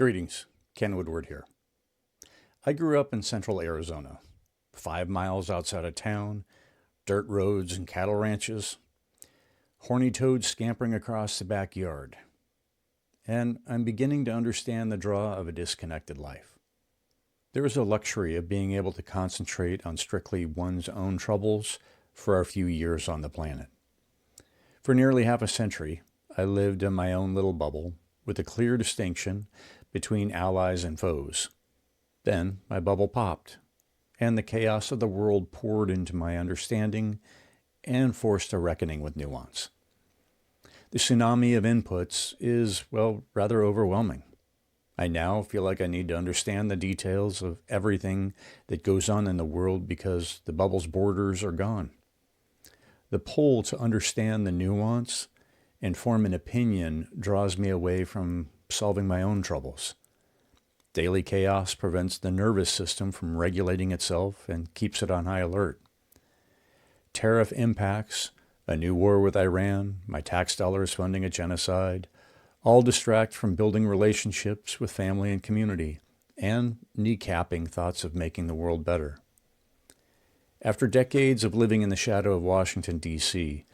Greetings, Ken Woodward here. I grew up in central Arizona, 5 miles outside of town, dirt roads and cattle ranches, horny toads scampering across the backyard. And I'm beginning to understand the draw of a disconnected life. There is a luxury of being able to concentrate on strictly one's own troubles for a few years on the planet. For nearly half a century, I lived in my own little bubble with a clear distinction between allies and foes. Then my bubble popped, and the chaos of the world poured into my understanding and forced a reckoning with nuance. The tsunami of inputs is, well, rather overwhelming. I now feel like I need to understand the details of everything that goes on in the world because the bubble's borders are gone. The pull to understand the nuance and form an opinion draws me away from solving my own troubles. Daily chaos prevents the nervous system from regulating itself and keeps it on high alert. Tariff impacts, a new war with Iran, my tax dollars funding a genocide, all distract from building relationships with family and community, and kneecapping thoughts of making the world better. After decades of living in the shadow of Washington, D.C.,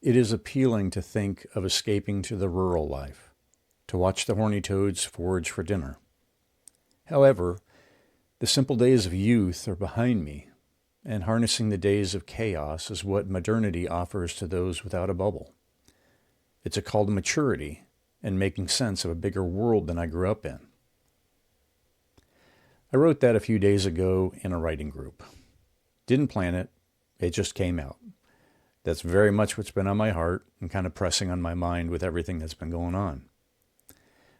it is appealing to think of escaping to the rural life, to watch the horny toads forage for dinner. However, the simple days of youth are behind me, and harnessing the days of chaos is what modernity offers to those without a bubble. It's a call to maturity and making sense of a bigger world than I grew up in. I wrote that a few days ago in a writing group. Didn't plan it, it just came out. That's very much what's been on my heart and kind of pressing on my mind with everything that's been going on.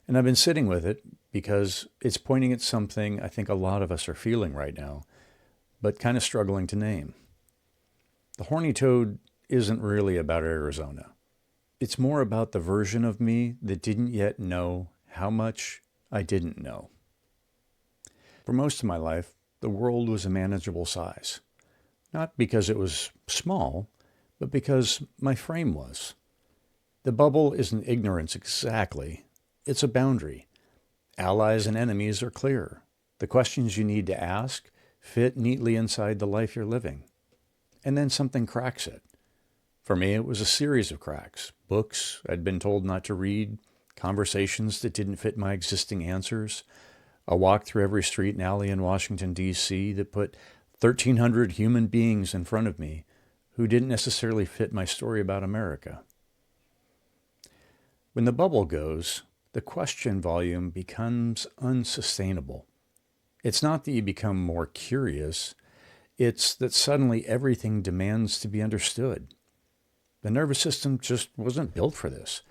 And I've been sitting with it because it's pointing at something I think a lot of us are feeling right now, but kind of struggling to name. The horny toad isn't really about Arizona. It's more about the version of me that didn't yet know how much I didn't know. For most of my life, the world was a manageable size. Not because it was small, but because my frame was. The bubble isn't ignorance exactly. It's a boundary. Allies and enemies are clear. The questions you need to ask fit neatly inside the life you're living. And then something cracks it. For me, it was a series of cracks. Books I'd been told not to read, conversations that didn't fit my existing answers, a walk through every street and alley in Washington, D.C. that put 1,300 human beings in front of me who didn't necessarily fit my story about America. When the bubble goes, the question volume becomes unsustainable. It's not that you become more curious, it's that suddenly everything demands to be understood. The nervous system just wasn't built for this.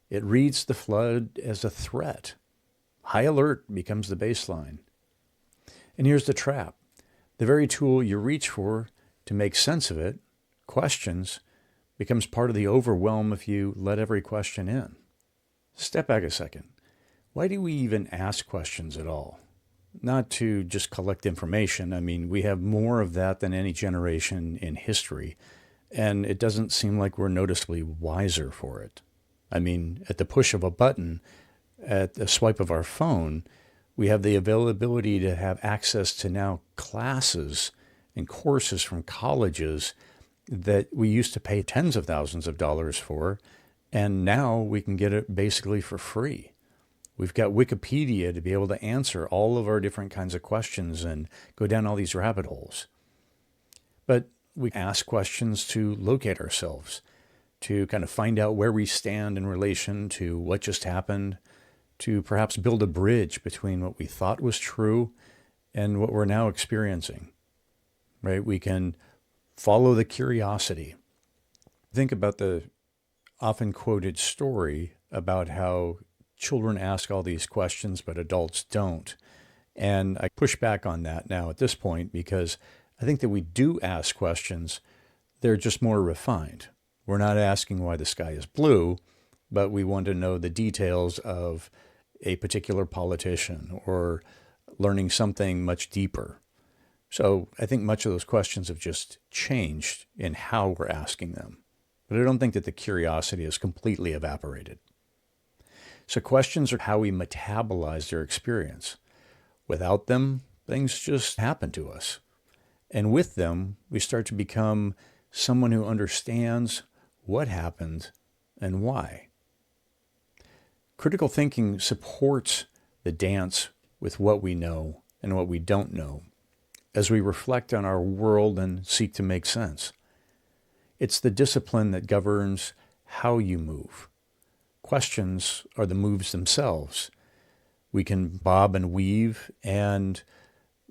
It reads the flood as a threat. High alert becomes the baseline. And here's the trap. The very tool you reach for to make sense of it, questions, becomes part of the overwhelm if you let every question in. Step back a second. Why do we even ask questions at all? Not to just collect information. I mean, we have more of that than any generation in history, and it doesn't seem like we're noticeably wiser for it. I mean, at the push of a button, at the swipe of our phone, we have the availability to have access to now classes and courses from colleges that we used to pay tens of thousands of dollars for, and now we can get it basically for free. We've got Wikipedia to be able to answer all of our different kinds of questions and go down all these rabbit holes. But we ask questions to locate ourselves, to kind of find out where we stand in relation to what just happened, to perhaps build a bridge between what we thought was true and what we're now experiencing, right? We can follow the curiosity. Think about the often quoted story about how children ask all these questions, but adults don't. And I push back on that now at this point because I think that we do ask questions. They're just more refined. We're not asking why the sky is blue, but we want to know the details of a particular politician or learning something much deeper. So I think much of those questions have just changed in how we're asking them. But I don't think that the curiosity is completely evaporated. So questions are how we metabolize their experience. Without them, things just happen to us. And with them, we start to become someone who understands what happened and why. Critical thinking supports the dance with what we know and what we don't know as we reflect on our world and seek to make sense. It's the discipline that governs how you move. Questions are the moves themselves. We can bob and weave and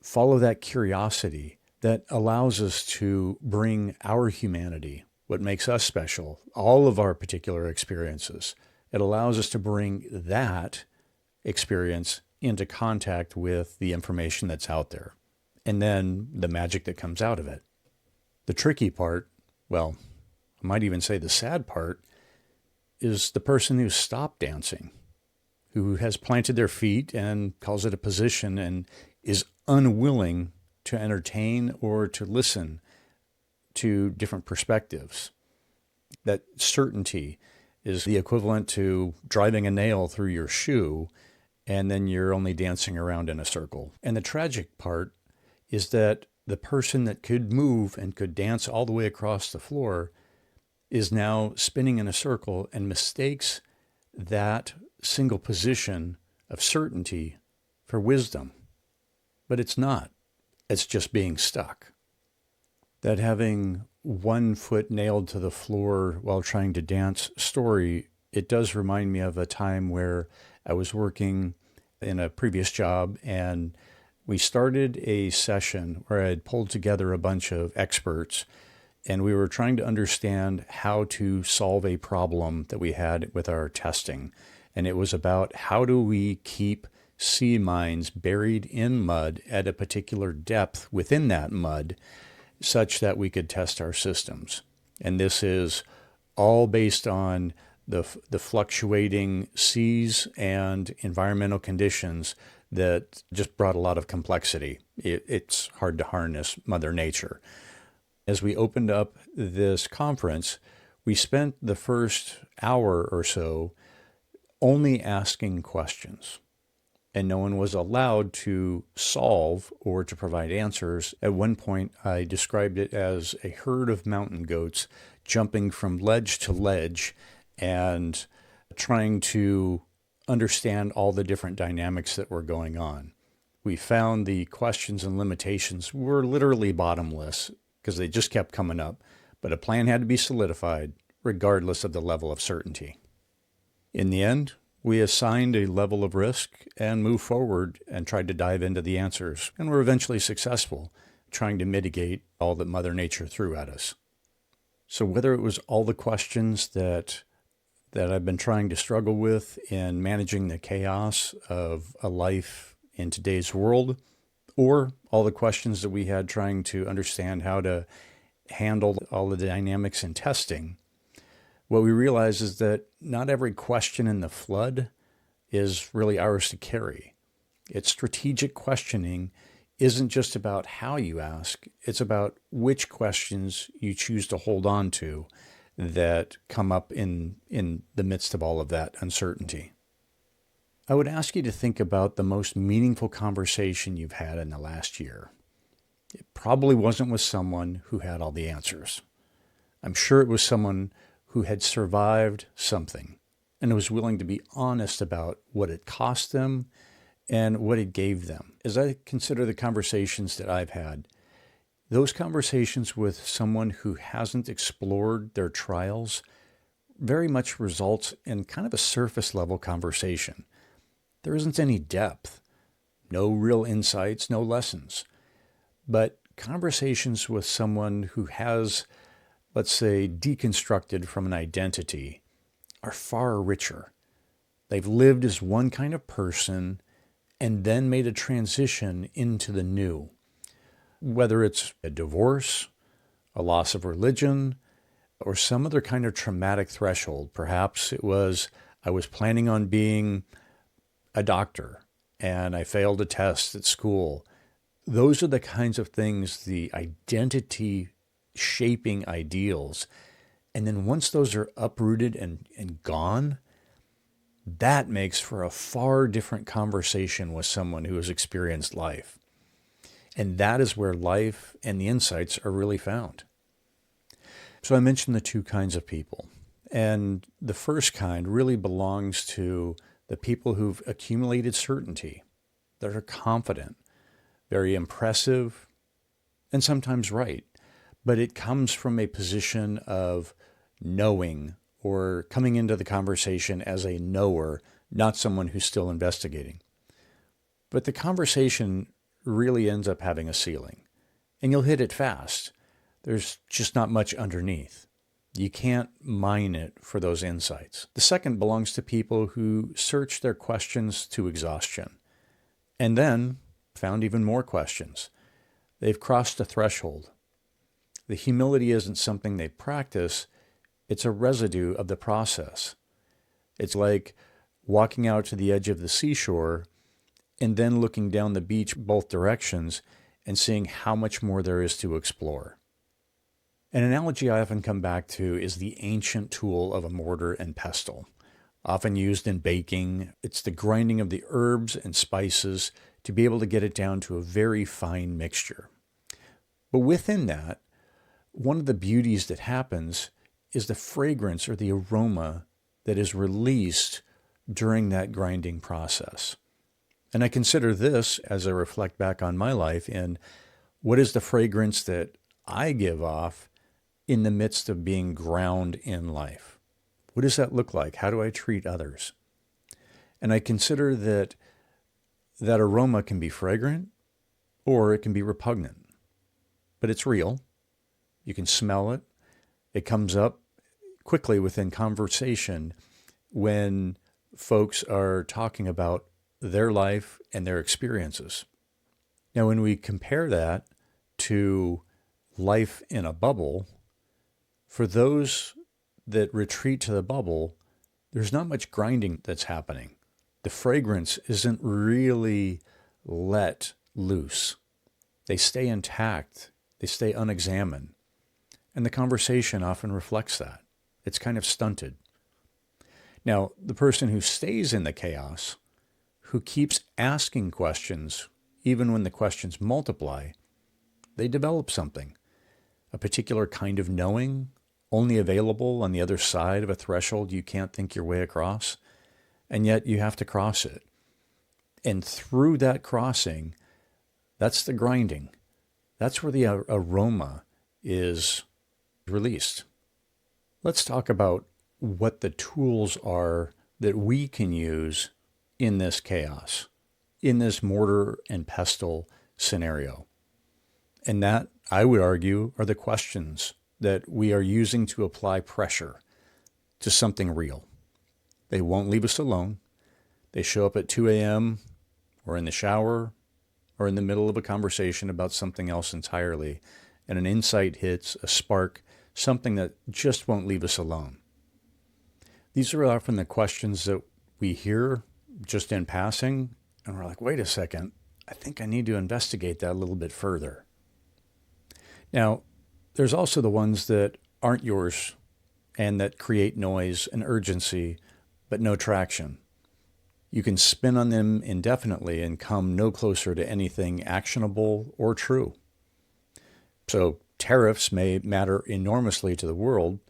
follow that curiosity that allows us to bring our humanity, what makes us special, all of our particular experiences. It allows us to bring that experience into contact with the information that's out there, and then the magic that comes out of it. The tricky part, well, I might even say the sad part, is the person who's stopped dancing, who has planted their feet and calls it a position and is unwilling to entertain or to listen to different perspectives. That certainty is the equivalent to driving a nail through your shoe, and then you're only dancing around in a circle. And the tragic part is that the person that could move and could dance all the way across the floor is now spinning in a circle and mistakes that single position of certainty for wisdom. But it's not. It's just being stuck. That having one foot nailed to the floor while trying to dance story, it does remind me of a time where I was working in a previous job, and we started a session where I had pulled together a bunch of experts, and we were trying to understand how to solve a problem that we had with our testing. And it was about how do we keep sea mines buried in mud at a particular depth within that mud such that we could test our systems. And this is all based on the fluctuating seas and environmental conditions that just brought a lot of complexity. It's hard to harness Mother Nature. As we opened up this conference, we spent the first hour or so only asking questions, and no one was allowed to solve or to provide answers. At one point, I described it as a herd of mountain goats jumping from ledge to ledge and trying to understand all the different dynamics that were going on. We found the questions and limitations were literally bottomless because they just kept coming up, but a plan had to be solidified regardless of the level of certainty. In the end, we assigned a level of risk and moved forward and tried to dive into the answers, and were eventually successful, trying to mitigate all that Mother Nature threw at us. So whether it was all the questions that I've been trying to struggle with in managing the chaos of a life in today's world, or all the questions that we had trying to understand how to handle all the dynamics in testing, what we realize is that not every question in the flood is really ours to carry. It's strategic questioning isn't just about how you ask, it's about which questions you choose to hold on to that come up in the midst of all of that uncertainty. I would ask you to think about the most meaningful conversation you've had in the last year. It probably wasn't with someone who had all the answers. I'm sure it was someone who had survived something and was willing to be honest about what it cost them and what it gave them. As I consider the conversations that I've had, those conversations with someone who hasn't explored their trials very much results in kind of a surface level conversation. There isn't any depth, no real insights, no lessons. But conversations with someone who has, let's say, deconstructed from an identity are far richer. They've lived as one kind of person and then made a transition into the new. Whether it's a divorce, a loss of religion, or some other kind of traumatic threshold. Perhaps it was, I was planning on being a doctor and I failed a test at school. Those are the kinds of things, the identity shaping ideals. And then once those are uprooted and gone, that makes for a far different conversation with someone who has experienced life. And that is where life and the insights are really found. So I mentioned the two kinds of people. And the first kind really belongs to the people who've accumulated certainty, that are confident, very impressive, and sometimes right. But it comes from a position of knowing or coming into the conversation as a knower, not someone who's still investigating. But the conversation really ends up having a ceiling, and you'll hit it fast. There's just not much underneath. You can't mine it for those insights. The second belongs to people who search their questions to exhaustion and then found even more questions. They've crossed a threshold. The humility isn't something they practice. It's a residue of the process. It's like walking out to the edge of the seashore and then looking down the beach both directions and seeing how much more there is to explore. An analogy I often come back to is the ancient tool of a mortar and pestle, often used in baking. It's the grinding of the herbs and spices to be able to get it down to a very fine mixture. But within that, one of the beauties that happens is the fragrance or the aroma that is released during that grinding process. And I consider this, as I reflect back on my life, in what is the fragrance that I give off in the midst of being ground in life? What does that look like? How do I treat others? And I consider that that aroma can be fragrant or it can be repugnant, but it's real. You can smell it. It comes up quickly within conversation when folks are talking about their life and their experiences. Now, when we compare that to life in a bubble, for those that retreat to the bubble, there's not much grinding that's happening. The fragrance isn't really let loose. They stay intact. They stay unexamined. And the conversation often reflects that. It's kind of stunted. Now, the person who stays in the chaos, who keeps asking questions, even when the questions multiply, they develop something, a particular kind of knowing, only available on the other side of a threshold you can't think your way across, and yet you have to cross it. And through that crossing, that's the grinding. That's where the aroma is released. Let's talk about what the tools are that we can use in this chaos, in this mortar and pestle scenario. And that, I would argue, are the questions that we are using to apply pressure to something real. They won't leave us alone. They show up at 2 a.m. or in the shower or in the middle of a conversation about something else entirely, and an insight hits, a spark, something that just won't leave us alone. These are often the questions that we hear just in passing, and we're like, wait a second, I think I need to investigate that a little bit further. Now, there's also the ones that aren't yours and that create noise and urgency, but no traction. You can spin on them indefinitely and come no closer to anything actionable or true. So tariffs may matter enormously to the world.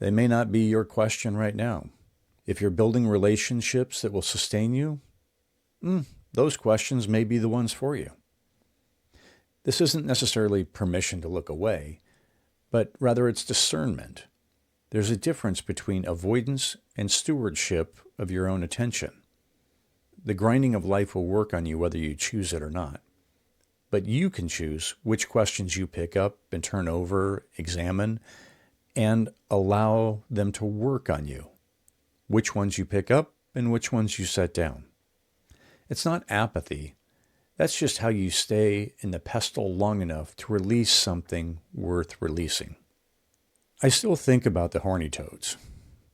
They may not be your question right now. If you're building relationships that will sustain you, those questions may be the ones for you. This isn't necessarily permission to look away, but rather it's discernment. There's a difference between avoidance and stewardship of your own attention. The grinding of life will work on you whether you choose it or not. But you can choose which questions you pick up and turn over, examine, and allow them to work on you. Which ones you pick up and which ones you set down. It's not apathy. That's just how you stay in the pestle long enough to release something worth releasing. I still think about the horny toads,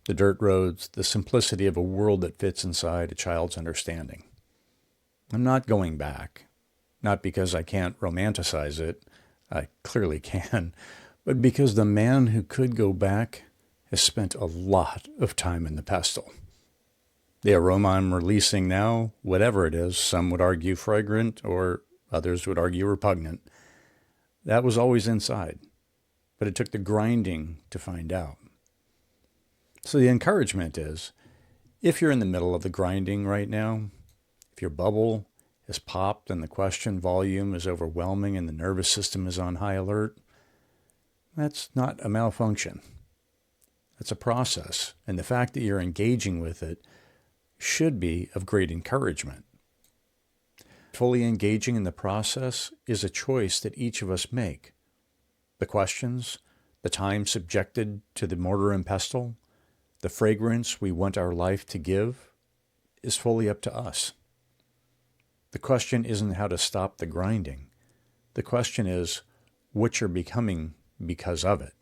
the dirt roads, the simplicity of a world that fits inside a child's understanding. I'm not going back, not because I can't romanticize it, I clearly can, but because the man who could go back has spent a lot of time in the pestle. The aroma I'm releasing now, whatever it is, some would argue fragrant or others would argue repugnant, that was always inside, but it took the grinding to find out. So the encouragement is, if you're in the middle of the grinding right now, if your bubble has popped and the question volume is overwhelming and the nervous system is on high alert, that's not a malfunction. That's a process, and the fact that you're engaging with it should be of great encouragement. Fully engaging in the process is a choice that each of us make. The questions, the time subjected to the mortar and pestle, the fragrance we want our life to give is fully up to us. The question isn't how to stop the grinding. The question is what you're becoming because of it.